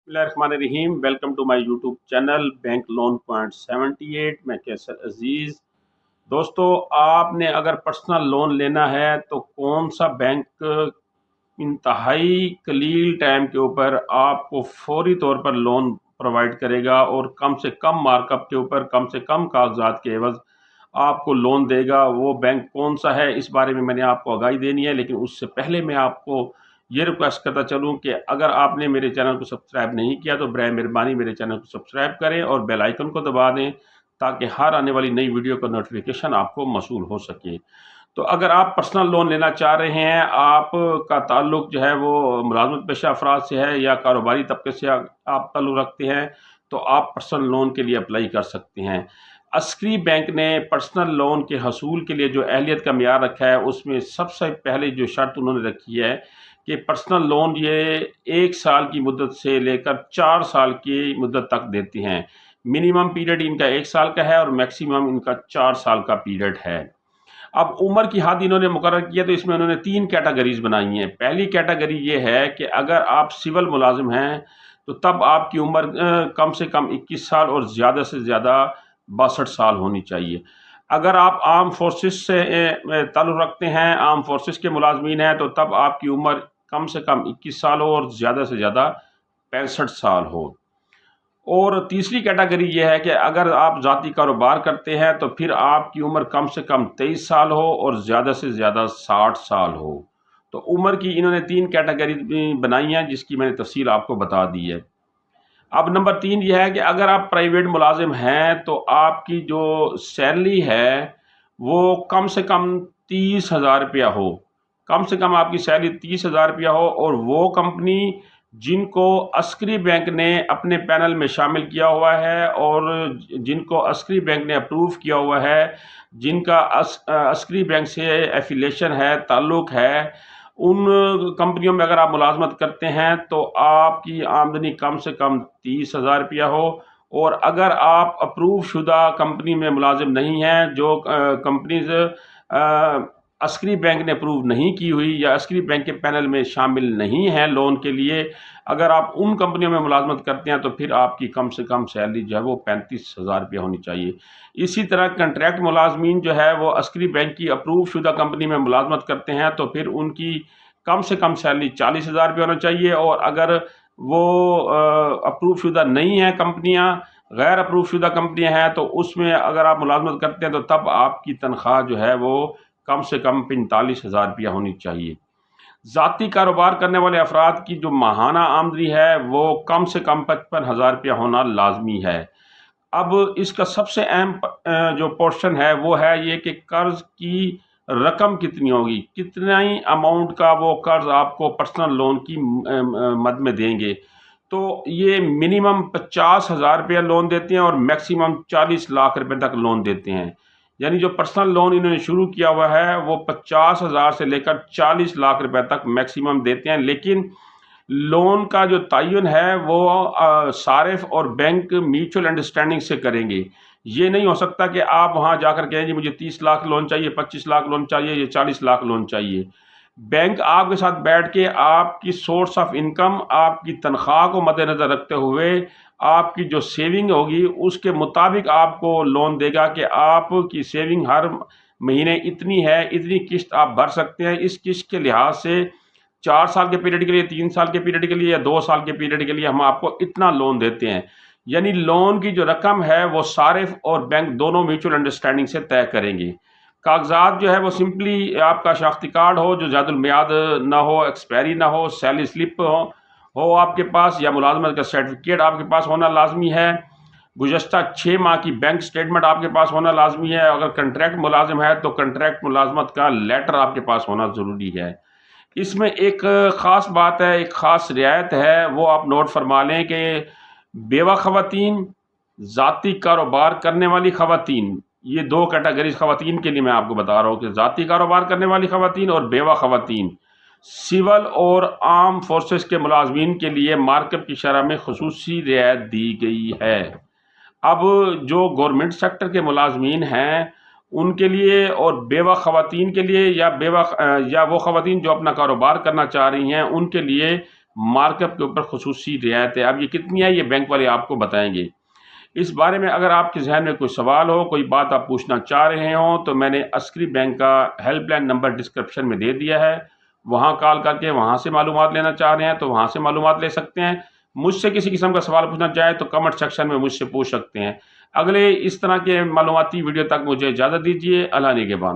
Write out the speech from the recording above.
बिस्मिल्लाहिर्रहमानिर्रहीम। Welcome to my YouTube channel bank loan point 78। मैं कैसर अजीज़। दोस्तों, आपने अगर पर्सनल लोन लेना है तो कौन सा बैंक इंतहाई कलील टाइम के ऊपर आपको फौरी तौर पर लोन प्रोवाइड करेगा और कम से कम मार्कअप के ऊपर कम से कम कागजात के एवज आपको लोन देगा, वो बैंक कौन सा है, इस बारे में मैंने आपको आगाही देनी है। लेकिन उससे पहले मैं आपको ये रिक्वेस्ट करता चलूं कि अगर आपने मेरे चैनल को सब्सक्राइब नहीं किया तो बराए मेहरबानी मेरे चैनल को सब्सक्राइब करें और बेल आइकन को दबा दें ताकि हर आने वाली नई वीडियो का नोटिफिकेशन आपको मौसूल हो सके। तो अगर आप पर्सनल लोन लेना चाह रहे हैं, आपका ताल्लुक जो है वो मुलाजमत पेशा अफराद से है या कारोबारी तबके से आप ताल्लुक रखते हैं, तो आप पर्सनल लोन के लिए अप्लाई कर सकते हैं। अस्करी बैंक ने पर्सनल लोन के हसूल के लिए जो अहलियत का मियार रखा है, उसमें सबसे पहले जो शर्त उन्होंने रखी है कि पर्सनल लोन ये 1 साल की मुद्दत से लेकर 4 साल की मुद्दत तक देते हैं। मिनिमम पीरियड इनका 1 साल का है और मैक्सिमम इनका 4 साल का पीरियड है। अब उम्र की हद इन्होंने मुकर्रर किया तो इसमें उन्होंने 3 कैटेगरीज बनाई हैं। पहली कैटेगरी ये है कि अगर आप सिविल मुलाजिम हैं तो तब आपकी उम्र कम से कम 21 साल और ज़्यादा से ज़्यादा 62 साल होनी चाहिए। अगर आप आर्म फोर्सेस से ताल्लुक़ रखते हैं, आर्म फोर्सेस के मुलाजमीन हैं, तो तब आपकी उम्र कम से कम 21 साल हो और ज़्यादा से ज़्यादा 65 साल हो। और तीसरी कैटेगरी ये है कि अगर आप ज़ाती कारोबार करते हैं तो फिर आपकी उम्र कम से कम 23 साल हो और ज़्यादा से ज़्यादा 60 साल हो। तो उम्र की इन्होंने 3 कैटेगरी बनाई हैं जिसकी मैंने तफसील आपको बता दी है। अब नंबर 3 ये है कि अगर आप प्राइवेट मुलाजिम हैं तो आपकी जो सैलरी है वो कम से कम 30,000 रुपया हो। कम से कम आपकी सैलरी 30,000 रुपया हो और वो कंपनी जिनको अस्करी बैंक ने अपने पैनल में शामिल किया हुआ है और जिनको अस्करी बैंक ने अप्रूव किया हुआ है, जिनका अस्करी बैंक से एफिलेशन है, ताल्लुक़ है, उन कंपनियों में अगर आप मुलाजमत करते हैं तो आपकी आमदनी कम से कम 30,000 रुपया हो। और अगर आप अप्रूव शुदा कंपनी में मुलाजिम नहीं हैं, जो कंपनीज अस्करी बैंक ने अप्रूव नहीं की हुई या अस्करी बैंक के पैनल में शामिल नहीं है लोन के लिए, अगर आप उन कंपनियों में मुलाजमत करते हैं तो फिर आपकी कम से कम सैलरी जो है वो 35,000 रुपया होनी चाहिए। इसी तरह कंट्रैक्ट मुलाजमीन जो है वो अस्करी बैंक की अप्रूव शुदा कंपनी में मुलाजमत करते हैं तो फिर उनकी कम से कम सैलरी 40,000 रुपया होना चाहिए। और अगर वो अप्रूव शुदा नहीं है कंपनियां, गैर अप्रूव शुदा कंपनियां हैं, तो उसमें अगर आप मुलाजमत करते हैं तो तब आपकी तनख्वाह जो है वो कम से कम 45,000 रुपया होनी चाहिए। ज़ाती कारोबार करने वाले अफराद की जो माहाना आमदनी है वो कम से कम 55,000 रुपया होना लाजमी है। अब इसका सबसे अहम जो पोर्शन है वो है ये कि कर्ज की रकम कितनी होगी, कितनी अमाउंट का वो कर्ज आपको पर्सनल लोन की मद में देंगे। तो ये मिनिमम 50,000 रुपया लोन देते हैं और मैक्सिमम 40 लाख रुपए तक लोन देते हैं। यानी जो पर्सनल लोन इन्होंने शुरू किया हुआ है वो 50,000 से लेकर 40 लाख रुपए तक मैक्सिमम देते हैं। लेकिन लोन का जो तयन है वो सारिफ और बैंक म्यूचुअल अंडरस्टैंडिंग से करेंगे। ये नहीं हो सकता कि आप वहाँ जाकर कहें जी मुझे 30 लाख लोन चाहिए, 25 लाख लोन चाहिए, ये 40 लाख लोन चाहिए। बैंक आपके साथ बैठ के आपकी सोर्स ऑफ इनकम, आपकी तनख्वाह को मद्देनज़र रखते हुए आपकी जो सेविंग होगी उसके मुताबिक आपको लोन देगा कि आपकी सेविंग हर महीने इतनी है, इतनी किस्त आप भर सकते हैं। इस किस्त के लिहाज से 4 साल के पीरियड के लिए, 3 साल के पीरियड के लिए या 2 साल के पीरियड के लिए हम आपको इतना लोन देते हैं। यानी लोन की जो रकम है वो सारिफ और बैंक दोनों म्यूचुअल अंडरस्टैंडिंग से तय करेंगे। कागजात जो है वो सिंपली आपका शनाख्ती कार्ड हो जो ज़्यादा मियाद ना हो, एक्सपायरी ना हो, सैलरी स्लिप हो आपके पास, या मुलाजमत का सर्टिफिकेट आपके पास होना लाजमी है। गुज़श्ता 6 माह की बैंक स्टेटमेंट आपके पास होना लाजमी है। अगर कंट्रैक्ट मुलाजिम है तो कंट्रैक्ट मुलाजमत का लेटर आपके पास होना ज़रूरी है। इसमें एक ख़ास बात है, एक ख़ास रियायत है, वो आप नोट फरमा लें कि बेवा ख़वातीन, ज़ाती कारोबार करने वाली ख़वातीन, ये 2 कैटेगरीज ख़वातीन के लिए मैं आपको बता रहा हूँ कि ज़ाती कारोबार करने वाली ख़वातीन और बेवा ख़वातीन, सिविल और आर्म फोर्सेस के मुलाजमीन के लिए मार्कअप की शरह में खुसूसी रियायत दी गई है। अब जो गवर्नमेंट सेक्टर के मुलाजमीन हैं उनके लिए और बेवा ख़वातीन के लिए या वो ख़वातीन जो अपना कारोबार करना चाह रही हैं उनके लिए مارک اپ کے اوپر خصوصی رعایت ہے۔ اب یہ کتنی ہے یہ بینک والے آپ کو بتائیں گے۔ اس بارے میں اگر آپ کے ذہن میں کوئی سوال ہو، کوئی بات آپ پوچھنا چاہ رہے ہوں تو میں نے عسکری بینک کا ہیلپ لائن نمبر ڈسکرپشن میں دے دیا ہے، وہاں کال کر کے وہاں سے معلومات لینا چاہ رہے ہیں تو وہاں سے معلومات لے سکتے ہیں۔ مجھ سے کسی قسم کا سوال پوچھنا چاہے تو کمنٹ سیکشن میں مجھ سے پوچھ سکتے ہیں۔ اگلے اس طرح کے معلوماتی ویڈیو تک مجھے اجازت دیجیے۔ اللہ نگہبان۔